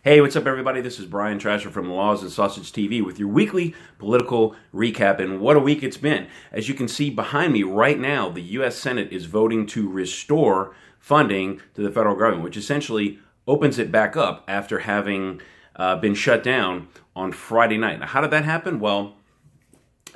Hey, what's up, everybody? This is Brian Trasher from Laws and Sausage TV with your weekly political recap. And what a week it's been. As you can see behind me right now, the U.S. Senate is voting to restore funding to the federal government, which essentially opens it back up after having been shut down on Friday night. Now, how did that happen? Well,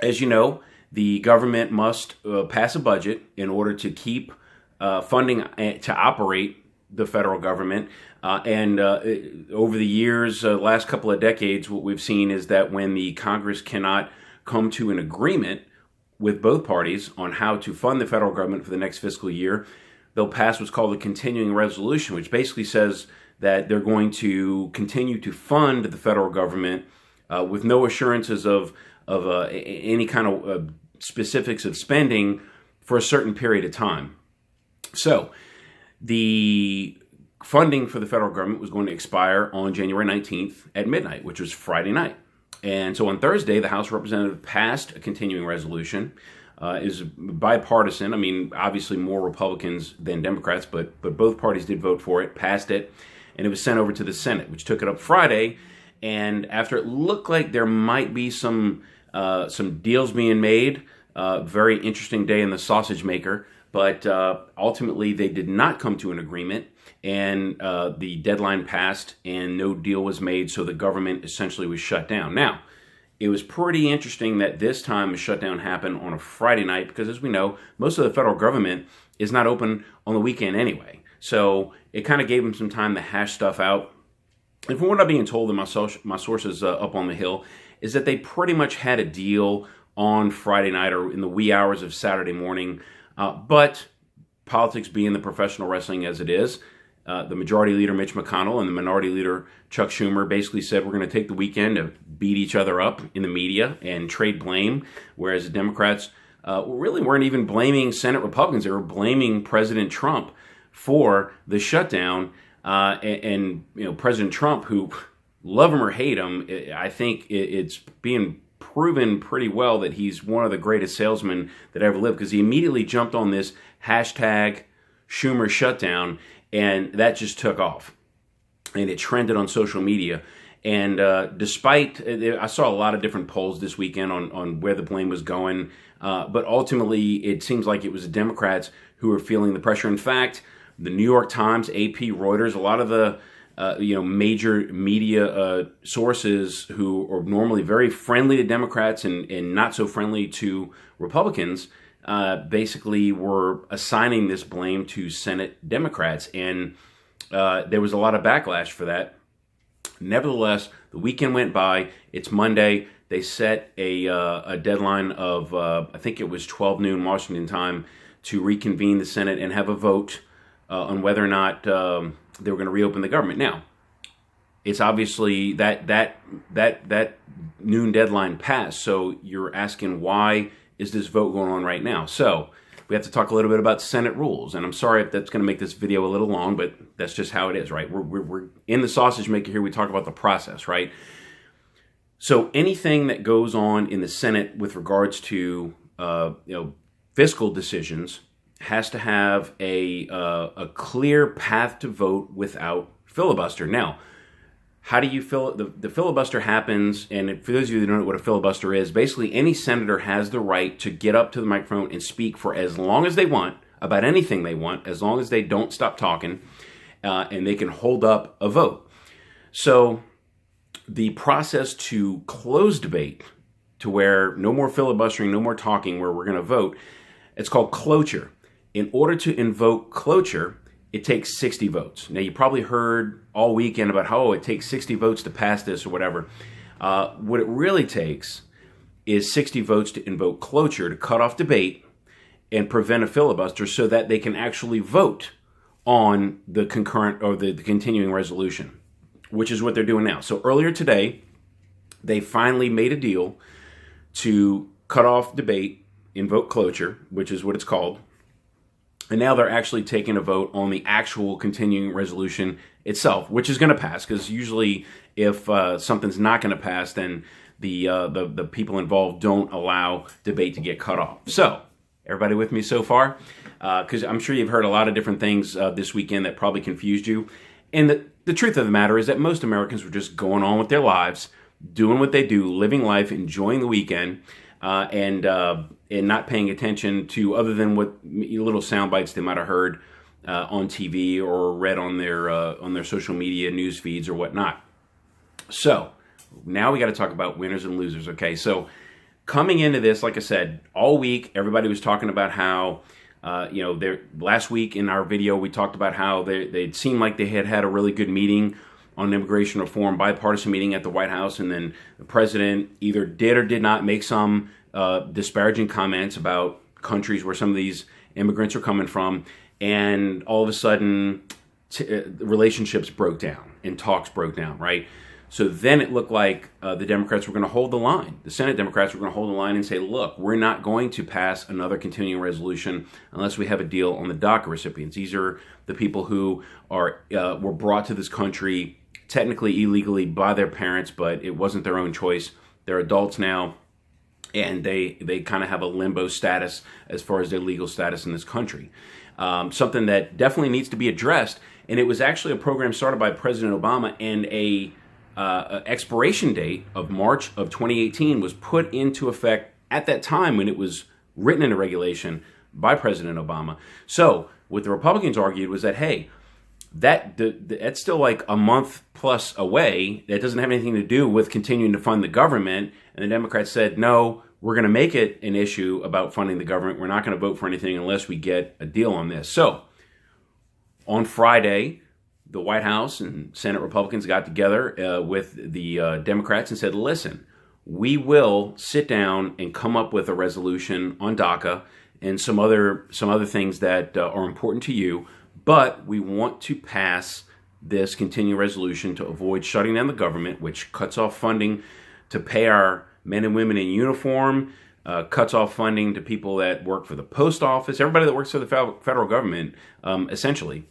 as you know, the government must pass a budget in order to keep funding to operate the federal government. Over the years, last couple of decades, what we've seen is that when the Congress cannot come to an agreement with both parties on how to fund the federal government for the next fiscal year, they'll pass what's called a continuing resolution, which basically says that they're going to continue to fund the federal government with no assurances of any kind of specifics of spending for a certain period of time. So the funding for the federal government was going to expire on January 19th at midnight, which was Friday night. And so on Thursday, the House of Representatives passed a continuing resolution. Is bipartisan. I mean, obviously more Republicans than Democrats, but both parties did vote for it, passed it, and it was sent over to the Senate, which took it up Friday. And after it looked like there might be some deals being made, very interesting day in the sausage maker, but ultimately they did not come to an agreement, and the deadline passed and no deal was made, so the government essentially was shut down. Now, it was pretty interesting that this time the shutdown happened on a Friday night because, as we know, most of the federal government is not open on the weekend anyway. So it kind of gave them some time to hash stuff out. And from what I'm being told, and my sources up on the Hill, is that they pretty much had a deal on Friday night or in the wee hours of Saturday morning. But politics being the professional wrestling as it is, the majority leader, Mitch McConnell, and the minority leader, Chuck Schumer, basically said we're going to take the weekend to beat each other up in the media and trade blame, whereas the Democrats really weren't even blaming Senate Republicans. They were blaming President Trump for the shutdown. And you know, President Trump, who, love him or hate him, I think it's being proven pretty well that he's one of the greatest salesmen that ever lived, because he immediately jumped on this hashtag Schumer shutdown, and that just took off. And it trended on social media. And despite, I saw a lot of different polls this weekend on where the blame was going, but ultimately it seems like it was the Democrats who were feeling the pressure. In fact, the New York Times, AP, Reuters, a lot of the major media sources who are normally very friendly to Democrats and not so friendly to Republicans basically were assigning this blame to Senate Democrats. And there was a lot of backlash for that. Nevertheless, the weekend went by. It's Monday. They set a deadline of, I think it was 12 noon Washington time, to reconvene the Senate and have a vote on whether or not they were going to reopen the government. Now, it's obviously that noon deadline passed, so you're asking, why is this vote going on right now? So we have to talk a little bit about Senate rules, and I'm sorry if that's going to make this video a little long, but that's just how it is, right? We're in the sausage maker here. We talk about the process, right? So anything that goes on in the Senate with regards to fiscal decisions has to have a clear path to vote without filibuster. Now, how do you the filibuster happens, and for those of you that don't know what a filibuster is, basically any senator has the right to get up to the microphone and speak for as long as they want about anything they want, as long as they don't stop talking, and they can hold up a vote. So the process to close debate, to where no more filibustering, no more talking, where we're going to vote, it's called cloture. In order to invoke cloture, it takes 60 votes. Now, you probably heard all weekend about how it takes 60 votes to pass this or whatever. What it really takes is 60 votes to invoke cloture, to cut off debate and prevent a filibuster so that they can actually vote on the concurrent or the continuing resolution, which is what they're doing now. So earlier today, they finally made a deal to cut off debate, invoke cloture, which is what it's called. And now they're actually taking a vote on the actual continuing resolution itself, which is going to pass, because usually if something's not going to pass, then the people involved don't allow debate to get cut off. So, everybody with me so far? Because I'm sure you've heard a lot of different things this weekend that probably confused you. And the truth of the matter is that most Americans were just going on with their lives, doing what they do, living life, enjoying the weekend, and not paying attention to other than what little sound bites they might have heard on TV or read on their social media news feeds or whatnot. So now we got to talk about winners and losers. Okay, so coming into this, like I said, all week everybody was talking about how last week in our video we talked about how they seemed like they had a really good meeting on immigration reform, bipartisan meeting at the White House, and then the president either did or did not make some disparaging comments about countries where some of these immigrants are coming from, and all of a sudden relationships broke down and talks broke down, right? So then it looked like the Democrats were going to hold the line. The Senate Democrats were going to hold the line and say, look, we're not going to pass another continuing resolution unless we have a deal on the DACA recipients. These are the people who were brought to this country technically illegally by their parents, but it wasn't their own choice. They're adults now, and they kind of have a limbo status as far as their legal status in this country. Something that definitely needs to be addressed, and it was actually a program started by President Obama, and a expiration date of March of 2018 was put into effect at that time when it was written into regulation by President Obama. So what the Republicans argued was that, hey, that's still like a month plus away. That doesn't have anything to do with continuing to fund the government. And the Democrats said, no, we're going to make it an issue about funding the government. We're not going to vote for anything unless we get a deal on this. So on Friday, the White House and Senate Republicans got together with the Democrats and said, listen, we will sit down and come up with a resolution on DACA and some other things that are important to you, but we want to pass this continuing resolution to avoid shutting down the government, which cuts off funding to pay our men and women in uniform, cuts off funding to people that work for the post office, everybody that works for the federal government, essentially.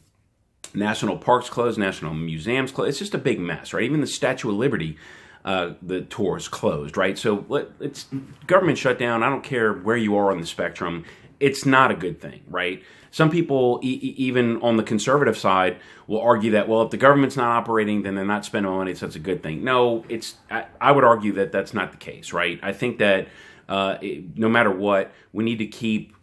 National parks closed, national museums closed. It's just a big mess, right? Even the Statue of Liberty, the tour is closed, right? So it's government shutdown. I don't care where you are on the spectrum. It's not a good thing, right? Some people, even on the conservative side, will argue that, well, if the government's not operating, then they're not spending money, so it's a good thing. No, I would argue that that's not the case, right? I think that no matter what, we need to keep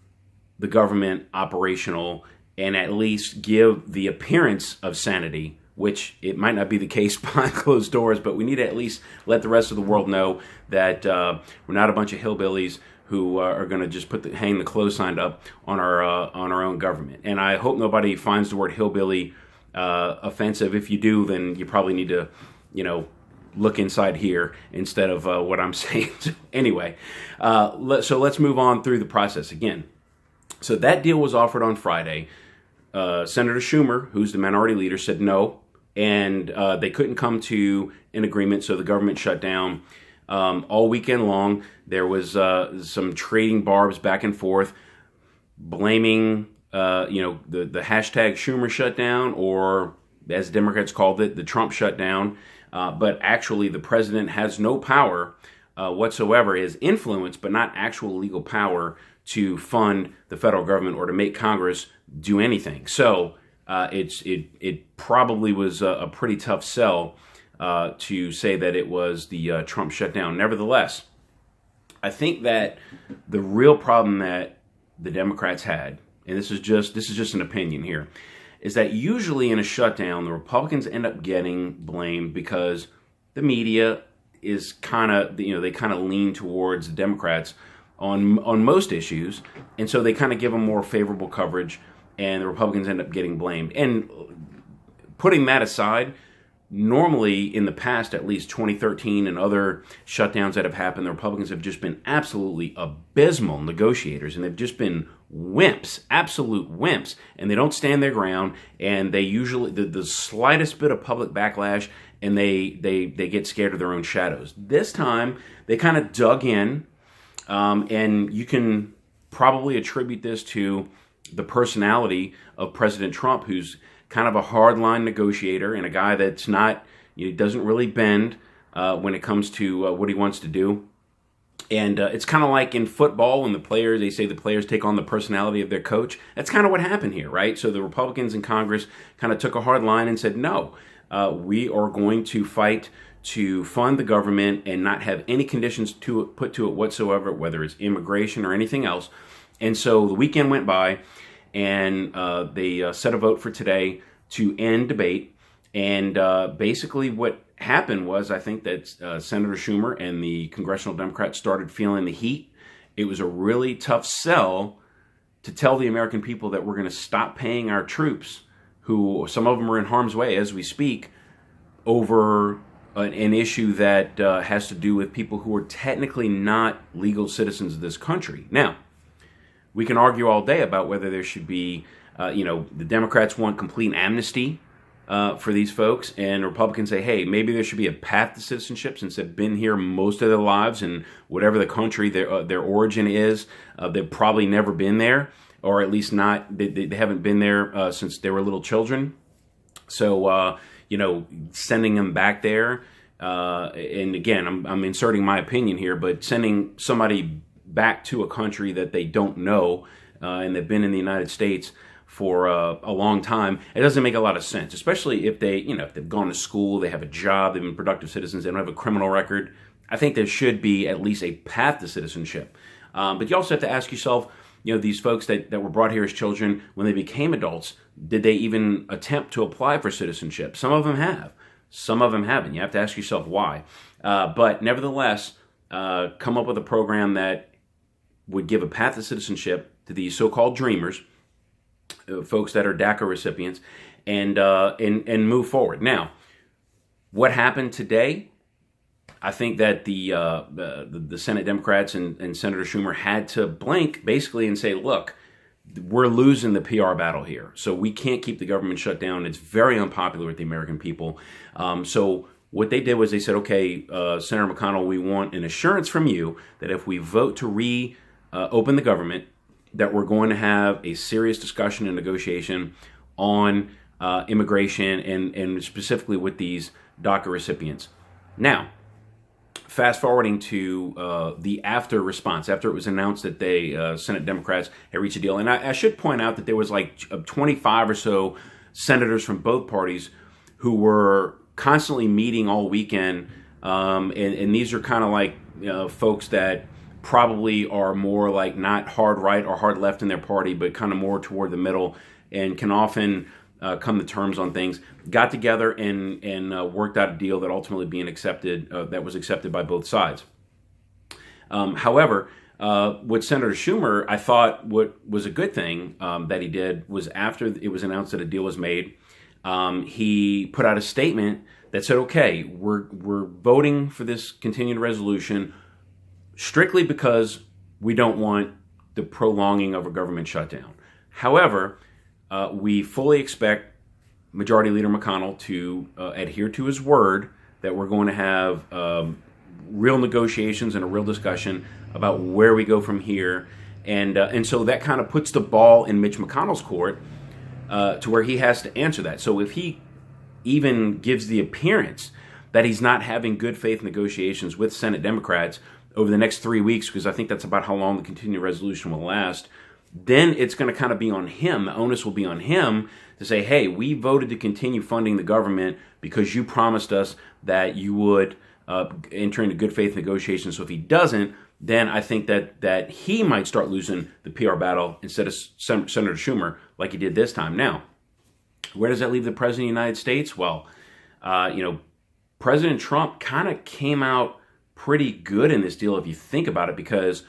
the government operational and at least give the appearance of sanity, which it might not be the case behind closed doors, but we need to at least let the rest of the world know that we're not a bunch of hillbillies who are going to just hang the clothes sign up on our own government. And I hope nobody finds the word hillbilly offensive. If you do, then you probably need to, look inside here instead of what I'm saying. Anyway, so let's move on through the process again. So that deal was offered on Friday. Senator Schumer, who's the minority leader, said no, and they couldn't come to an agreement, so the government shut down. All weekend long, there was some trading barbs back and forth, blaming the hashtag Schumer shutdown, or as Democrats called it, the Trump shutdown. But actually, the president has no power whatsoever. His influence, but not actual legal power to fund the federal government or to make Congress do anything. So it probably was a pretty tough sell to say that it was the Trump shutdown. Nevertheless, I think that the real problem that the Democrats had, and this is just an opinion here, is that usually in a shutdown, the Republicans end up getting blamed because the media is kind of, they kind of lean towards the Democrats on most issues, and so they kind of give them more favorable coverage, and the Republicans end up getting blamed. And putting that aside, normally in the past, at least 2013 and other shutdowns that have happened, the Republicans have just been absolutely abysmal negotiators, and they've just been wimps, absolute wimps, and they don't stand their ground, and they usually, the slightest bit of public backlash, and they get scared of their own shadows. This time, they kind of dug in, and you can probably attribute this to the personality of President Trump, who's kind of a hardline negotiator and a guy that's not, doesn't really bend when it comes to what he wants to do. And it's kind of like in football when they say the players take on the personality of their coach. That's kind of what happened here, right? So the Republicans in Congress kind of took a hard line and said, no, we are going to fight to fund the government and not have any conditions put to it whatsoever, whether it's immigration or anything else. And so the weekend went by, and they set a vote for today to end debate. And basically what happened was, I think that Senator Schumer and the congressional Democrats started feeling the heat. It was a really tough sell to tell the American people that we're going to stop paying our troops, who some of them are in harm's way as we speak, over an issue that has to do with people who are technically not legal citizens of this country. Now, we can argue all day about whether there should be, the Democrats want complete amnesty for these folks, and Republicans say, hey, maybe there should be a path to citizenship since they've been here most of their lives, and whatever the country their origin is, they've probably never been there, or at least not, they haven't been there since they were little children. So, sending them back there, and again, I'm inserting my opinion here, but sending somebody back to a country that they don't know, and they've been in the United States for a long time, it doesn't make a lot of sense, especially if if they've gone to school, they have a job, they've been productive citizens, they don't have a criminal record. I think there should be at least a path to citizenship. But you also have to ask yourself, these folks that were brought here as children, when they became adults, did they even attempt to apply for citizenship? Some of them have. Some of them haven't. You have to ask yourself why. But nevertheless, come up with a program that would give a path to citizenship to these so-called dreamers, folks that are DACA recipients, and move forward. Now, what happened today? I think that the Senate Democrats and Senator Schumer had to blink basically and say, look, we're losing the PR battle here. So we can't keep the government shut down. It's very unpopular with the American people. So what they did was they said, okay, Senator McConnell, we want an assurance from you that if we vote to reopen the government, that we're going to have a serious discussion and negotiation on immigration and specifically with these DACA recipients. Now, fast forwarding to the after response, after it was announced that they, Senate Democrats, had reached a deal. And I should point out that there was like 25 or so senators from both parties who were constantly meeting all weekend. And these are kind of like folks that probably are more like not hard right or hard left in their party, but kind of more toward the middle and can often come to terms on things, got together and worked out a deal that ultimately that was accepted by both sides. However, what Senator Schumer, I thought what was a good thing that he did was after it was announced that a deal was made, he put out a statement that said, okay, we're voting for this continued resolution strictly because we don't want the prolonging of a government shutdown. However, we fully expect Majority Leader McConnell to adhere to his word that we're going to have real negotiations and a real discussion about where we go from here. And so that kind of puts the ball in Mitch McConnell's court to where he has to answer that. So if he even gives the appearance that he's not having good faith negotiations with Senate Democrats over the next 3 weeks, because I think that's about how long the continuing resolution will last, then it's going to kind of be on him. The onus will be on him to say, hey, we voted to continue funding the government because you promised us that you would enter into good faith negotiations. So if he doesn't, then I think that he might start losing the PR battle instead of Senator Schumer like he did this time. Now, where does that leave the President of the United States? Well, President Trump kind of came out pretty good in this deal if you think about it, because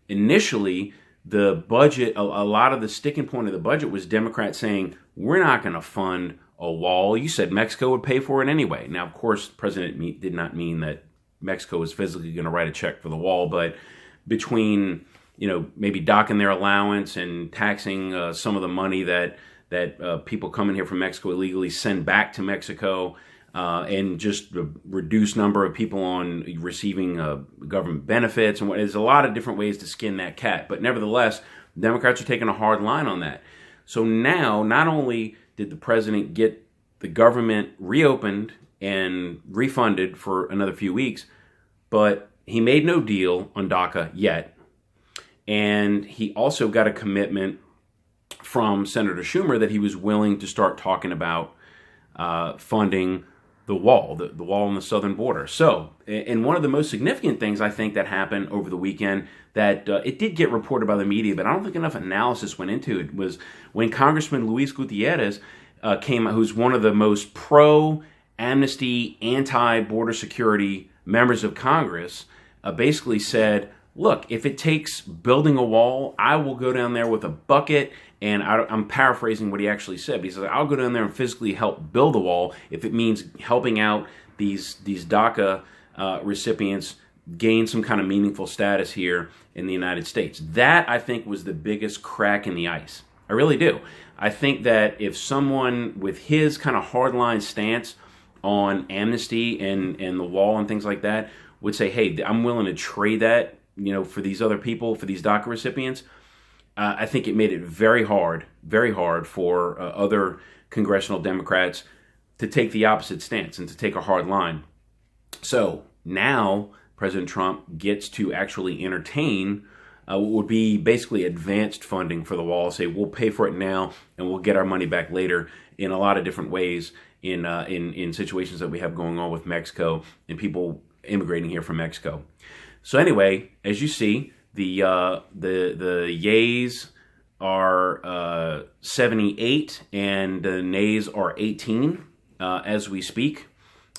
initially the budget, a lot of the sticking point of the budget was Democrats saying, we're not going to fund a wall. You said Mexico would pay for it anyway. Now, of course, the president did not mean that Mexico is physically going to write a check for the wall, but between, maybe docking their allowance and taxing some of the money that people coming here from Mexico illegally send back to Mexico, and just the reduced number of people on receiving government benefits, and there's a lot of different ways to skin that cat. But nevertheless, Democrats are taking a hard line on that. So now, not only did the president get the government reopened and refunded for another few weeks, but he made no deal on DACA yet. And he also got a commitment from Senator Schumer that he was willing to start talking about funding the wall, the wall on the southern border. So, and one of the most significant things I think that happened over the weekend that it did get reported by the media, but I don't think enough analysis went into it, was when Congressman Luis Gutierrez came out, who's one of the most pro-amnesty, anti-border security members of Congress, basically said, look, if it takes building a wall, I will go down there with a bucket. And I'm paraphrasing what he actually said. But he says, I'll go down there and physically help build a wall if it means helping out these DACA recipients gain some kind of meaningful status here in the United States. That, I think, was the biggest crack in the ice. I really do. I think that if someone with his kind of hardline stance on amnesty and the wall and things like that would say, hey, I'm willing to trade that, for these other people, for these DACA recipients, I think it made it very hard for other congressional Democrats to take the opposite stance and to take a hard line. So now President Trump gets to actually entertain what would be basically advanced funding for the wall. Say, we'll pay for it now and we'll get our money back later in a lot of different ways in situations that we have going on with Mexico and people immigrating here from Mexico. So anyway, as you see, the yays are 78 and the nays are 18 as we speak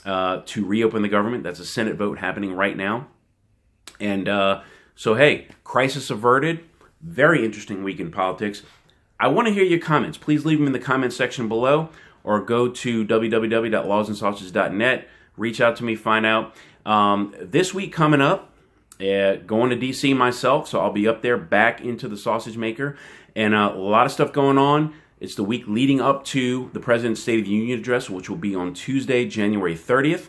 to reopen the government. That's a Senate vote happening right now. And so, hey, crisis averted. Very interesting week in politics. I want to hear your comments. Please leave them in the comments section below or go to www.lawsandsausage.net. Reach out to me, find out. This week coming up, going to D.C. myself, so I'll be up there back into the sausage maker. And a lot of stuff going on. It's the week leading up to the President's State of the Union address, which will be on Tuesday, January 30th.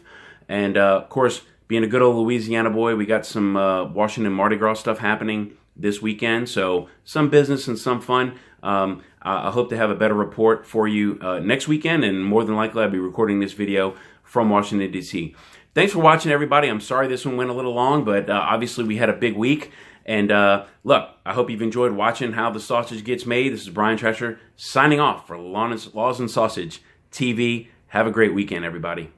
And, of course, being a good old Louisiana boy, we got some Washington Mardi Gras stuff happening this weekend. So some business and some fun. I hope to have a better report for you next weekend. And more than likely, I'll be recording this video from Washington, D.C. Thanks for watching, everybody. I'm sorry this one went a little long, but obviously we had a big week. And look, I hope you've enjoyed watching how the sausage gets made. This is Brian Trasher signing off for Laws and Sausage TV. Have a great weekend, everybody.